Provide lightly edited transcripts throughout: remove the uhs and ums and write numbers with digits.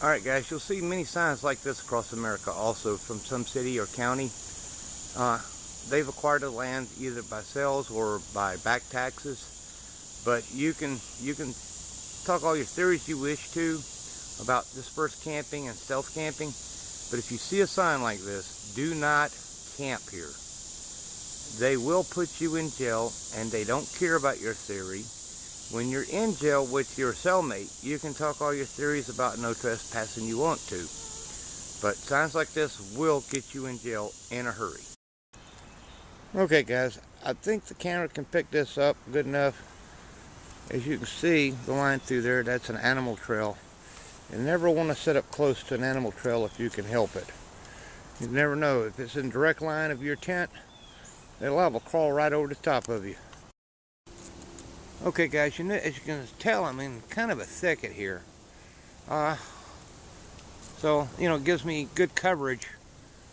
Alright guys, you'll see many signs like this across America also from some city or county. They've acquired the land either by sales or by back taxes. But you can talk all your theories you wish to about dispersed camping and stealth camping. But if you see a sign like this, do not camp here. They will put you in jail and they don't care about your theory. When you're in jail with your cellmate, you can talk all your theories about no trespassing you want to. But signs like this will get you in jail in a hurry. Okay guys, I think the camera can pick this up good enough. As you can see, the line through there, that's an animal trail. You never want to sit up close to an animal trail if you can help it. You never know, if it's in direct line of your tent, they're liable to crawl right over the top of you. Okay guys, as you can tell, I'm in kind of a thicket here. So, it gives me good coverage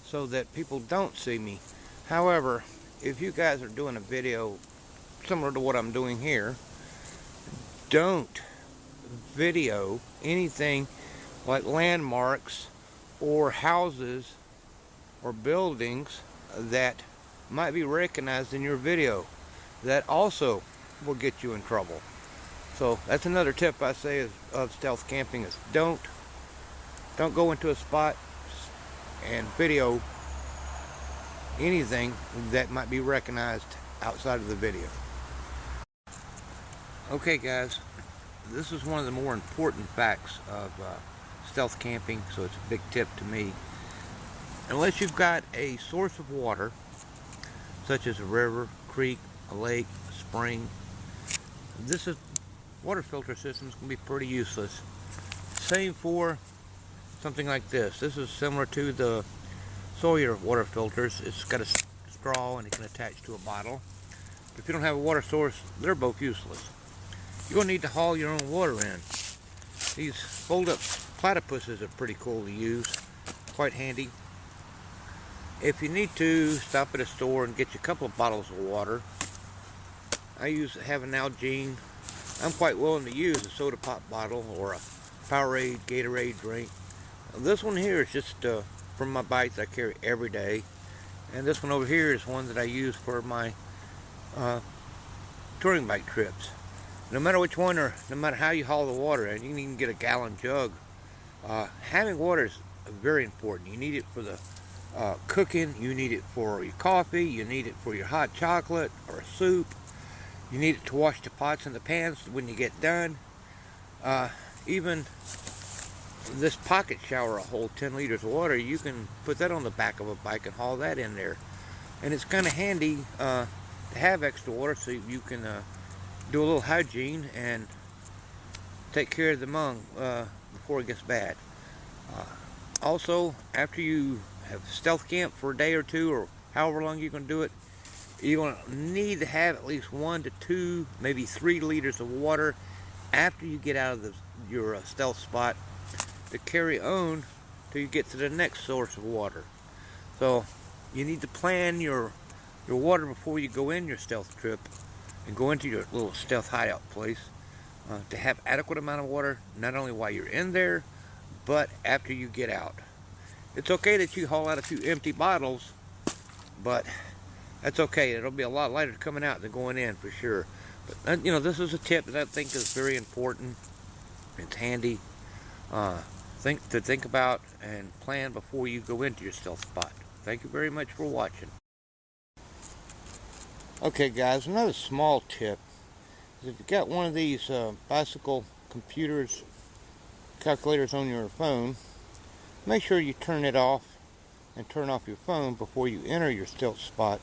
so that people don't see me. However, if you guys are doing a video similar to what I'm doing here, don't video anything like landmarks or houses or buildings that might be recognized in your video. That also will get you in trouble. So that's another tip I say of stealth camping is don't go into a spot and video anything that might be recognized outside of the video. Okay guys, this is one of the more important facts of stealth camping, so it's a big tip to me. Unless you've got a source of water such as a river, creek, a lake, a spring, water filter systems can be pretty useless. Same for something like this. This is similar to the Sawyer water filters. It's got a straw and it can attach to a bottle. But if you don't have a water source, they're both useless. You're going to need to haul your own water in. These fold-up platypuses are pretty cool to use. Quite handy. If you need to, stop at a store and get you a couple of bottles of water. I have an Nalgene. I'm quite willing to use a soda pop bottle or a Powerade, Gatorade drink. This one here is just from my bikes I carry every day. And this one over here is one that I use for my touring bike trips. No matter which one or no matter how you haul the water in, you can even get a gallon jug. Having water is very important. You need it for the cooking, you need it for your coffee, you need it for your hot chocolate or a soup. You need it to wash the pots and the pans when you get done. Even this pocket shower will hold 10 liters of water. You can put that on the back of a bike and haul that in there. And it's kind of handy to have extra water so you can do a little hygiene and take care of the mung before it gets bad. Also, after you have stealth camp for a day or two or however long you're going to do it, you're going to need to have at least 1 to 2, maybe 3 liters of water after you get out of your stealth spot to carry on till you get to the next source of water. So you need to plan your water before you go in your stealth trip and go into your little stealth hideout place to have adequate amount of water, not only while you're in there, but after you get out. It's okay that you haul out a few empty bottles, but that's okay. It'll be a lot lighter coming out than going in for sure. But this is a tip that I think is very important. It's handy. Think about and plan before you go into your stealth spot. Thank you very much for watching. Okay guys, another small tip is if you got one of these bicycle computers, calculators on your phone, make sure you turn it off and turn off your phone before you enter your stealth spot.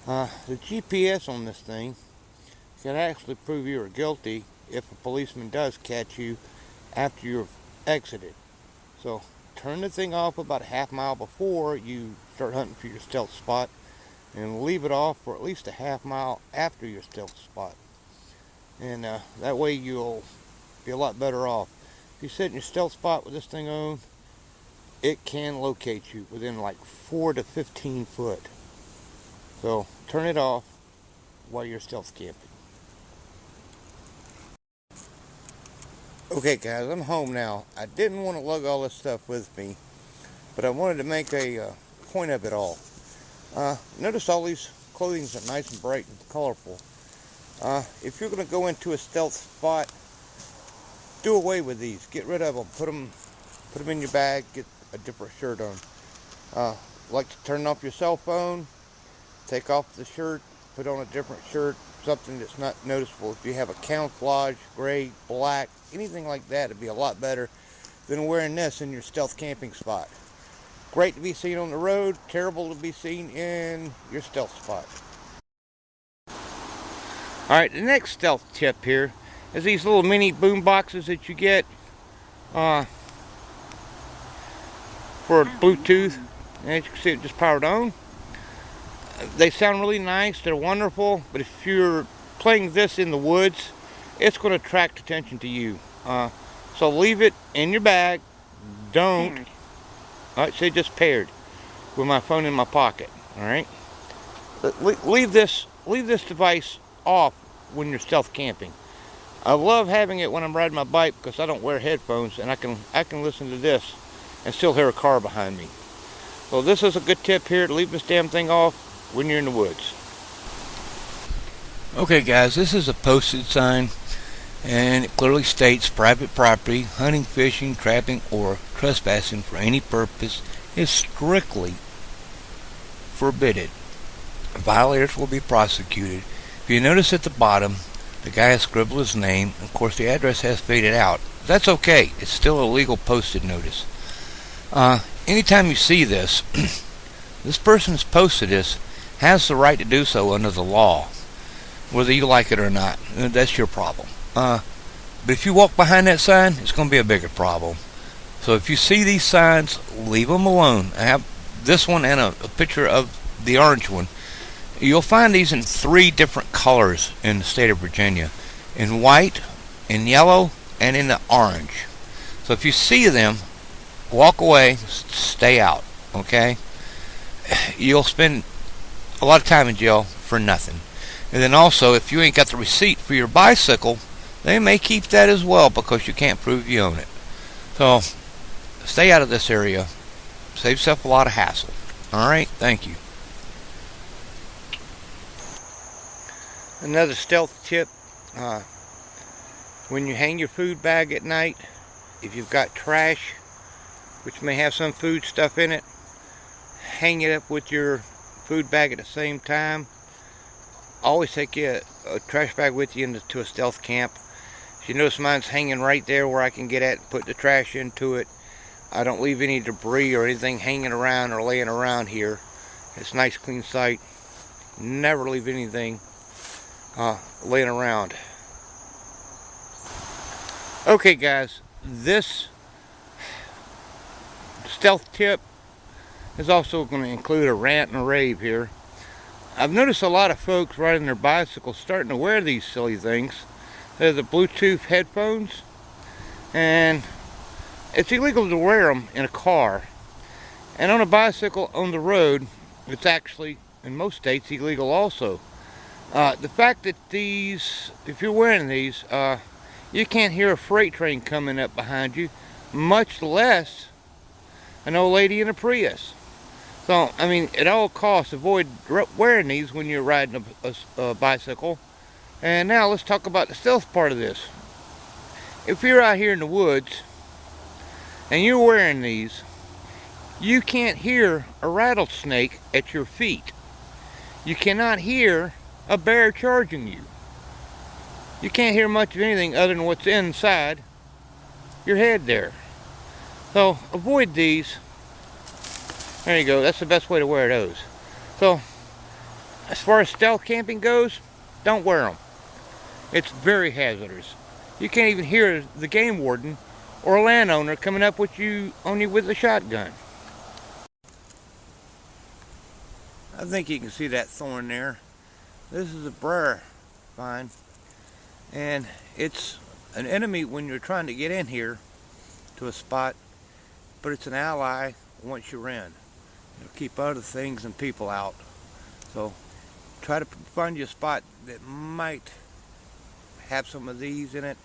The GPS on this thing can actually prove you are guilty if a policeman does catch you after you've exited. So turn the thing off about a half mile before you start hunting for your stealth spot and leave it off for at least a half mile after your stealth spot. And that way you'll be a lot better off. If you sit in your stealth spot with this thing on, it can locate you within like 4 to 15 foot. So turn it off while you're stealth camping. Okay guys, I'm home now. I didn't want to lug all this stuff with me, but I wanted to make a point of it all. Notice all these clothings are nice and bright and colorful. If you're going to go into a stealth spot, do away with these. Get rid of them. Put them in your bag. Get a different shirt on. Like to turn off your cell phone, take off the shirt, put on a different shirt, something that's not noticeable. If you have a camouflage, gray, black, anything like that, it'd be a lot better than wearing this in your stealth camping spot. Great to be seen on the road, terrible to be seen in your stealth spot. Alright, the next stealth tip here is these little mini boom boxes that you get for Bluetooth. And as you can see, it just powered on. They sound really nice, they're wonderful, but if you're playing this in the woods, it's going to attract attention to you. So leave it in your bag. Don't. Alright, so it just paired with my phone in my pocket. Alright? Leave this device off when you're stealth camping. I love having it when I'm riding my bike because I don't wear headphones and I can listen to this and still hear a car behind me. So this is a good tip here to leave this damn thing off when you're in the woods. Okay guys, this is a posted sign and it clearly states private property, hunting, fishing, trapping, or trespassing for any purpose is strictly forbidden. Violators will be prosecuted. If you notice at the bottom, the guy has scribbled his name. Of course, the address has faded out. That's okay. It's still a legal posted notice. Anytime you see this, this person who's posted this has the right to do so under the law, whether you like it or not. That's your problem. But if you walk behind that sign, it's going to be a bigger problem. So if you see these signs, leave them alone. I have this one and a picture of the orange one. You'll find these in 3 different colors in the state of Virginia. In white, in yellow, and in the orange. So if you see them, walk away, stay out, okay? You'll spend a lot of time in jail for nothing. And then also, if you ain't got the receipt for your bicycle, they may keep that as well because you can't prove you own it. So, stay out of this area. Save yourself a lot of hassle. Alright, thank you. Another stealth tip, when you hang your food bag at night, if you've got trash, which may have some food stuff in it, hang it up with your food bag at the same time. Always take a trash bag with you into a stealth camp. If you notice, mine's hanging right there where I can get at and put the trash into it. I don't leave any debris or anything hanging around or laying around here. It's a nice clean sight. Never leave anything laying around. Okay guys, this stealth tip is also going to include a rant and a rave here. I've noticed a lot of folks riding their bicycles starting to wear these silly things. They're the Bluetooth headphones, and it's illegal to wear them in a car. And on a bicycle on the road, it's actually, in most states, illegal also. The fact that these, if you're wearing these, you can't hear a freight train coming up behind you, much less an old lady in a Prius. So, I mean, at all costs, avoid wearing these when you're riding a bicycle. And now let's talk about the stealth part of this. If you're out here in the woods and you're wearing these, you can't hear a rattlesnake at your feet. You cannot hear a bear charging you. You can't hear much of anything other than what's inside your head there. So avoid these. There you go, that's the best way to wear those. So as far as stealth camping goes, don't wear them. It's very hazardous. You can't even hear the game warden or a landowner coming up with you with a shotgun. I think you can see that thorn there. This is a briar vine, and it's an enemy when you're trying to get in here to a spot, but it's an ally once you're in. It'll keep other things and people out. So try to find you a spot that might have some of these in it,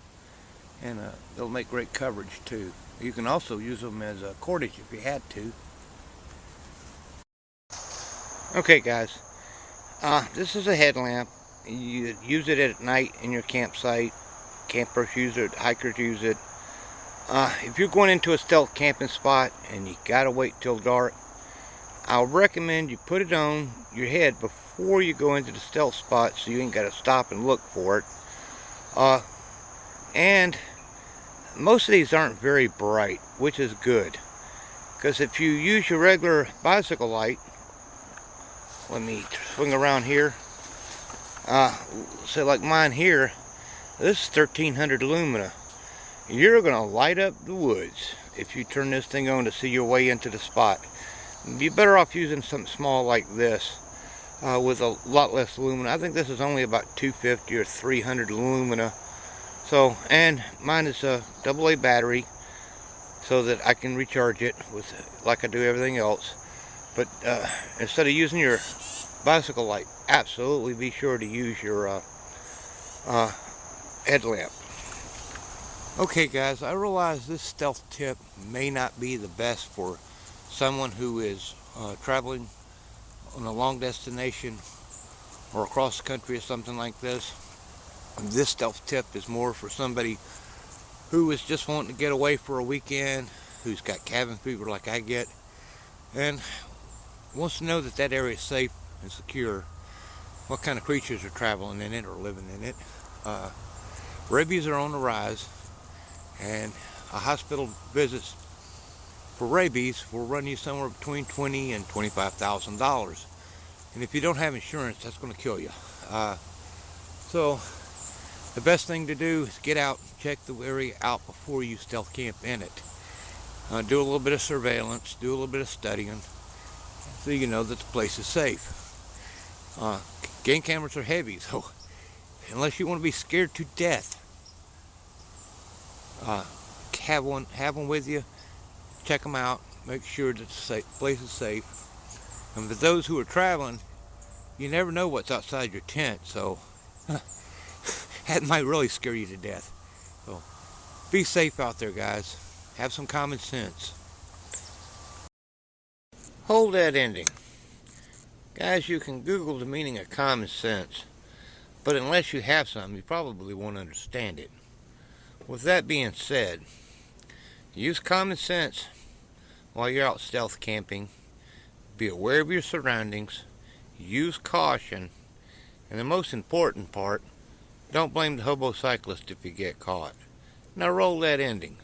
and they'll make great coverage too. You can also use them as a cordage if you had to. Okay guys, this is a headlamp. You use it at night in your campsite. Campers use it, hikers use it. If you're going into a stealth camping spot and you gotta wait till dark, I'll recommend you put it on your head before you go into the stealth spot so you ain't gotta stop and look for it. And most of these aren't very bright, which is good. Because if you use your regular bicycle light, let me swing around here. So like mine here, this is 1300 lumina. You're gonna light up the woods if you turn this thing on to see your way into the spot. You'd be better off using something small like this with a lot less lumina. I think this is only about 250 or 300 lumina. So, and mine is a AA battery so that I can recharge it with, like I do everything else. But instead of using your bicycle light, absolutely be sure to use your headlamp. Okay guys, I realize this stealth tip may not be the best for someone who is traveling on a long destination or across the country or something like this. This stealth tip is more for somebody who is just wanting to get away for a weekend, who's got cabin fever like I get, and wants to know that that area is safe and secure, what kind of creatures are traveling in it or living in it. Rabies are on the rise, and a hospital visits for rabies will run you somewhere between $20,000 and $25,000. And if you don't have insurance, that's going to kill you. So the best thing to do is get out, check the area out before you stealth camp in it. Do a little bit of surveillance, do a little bit of studying, so you know that the place is safe. Game cameras are heavy, so unless you want to be scared to death, have one with you. Check them out, make sure that the place is safe. And for those who are traveling, you never know what's outside your tent, so that might really scare you to death. So be safe out there, guys. Have some common sense. Hold that ending. Guys, you can Google the meaning of common sense, but unless you have some, you probably won't understand it. With that being said, use common sense while you're out stealth camping. Be aware of your surroundings. Use caution. And the most important part, don't blame the hobo cyclist if you get caught. Now roll that ending.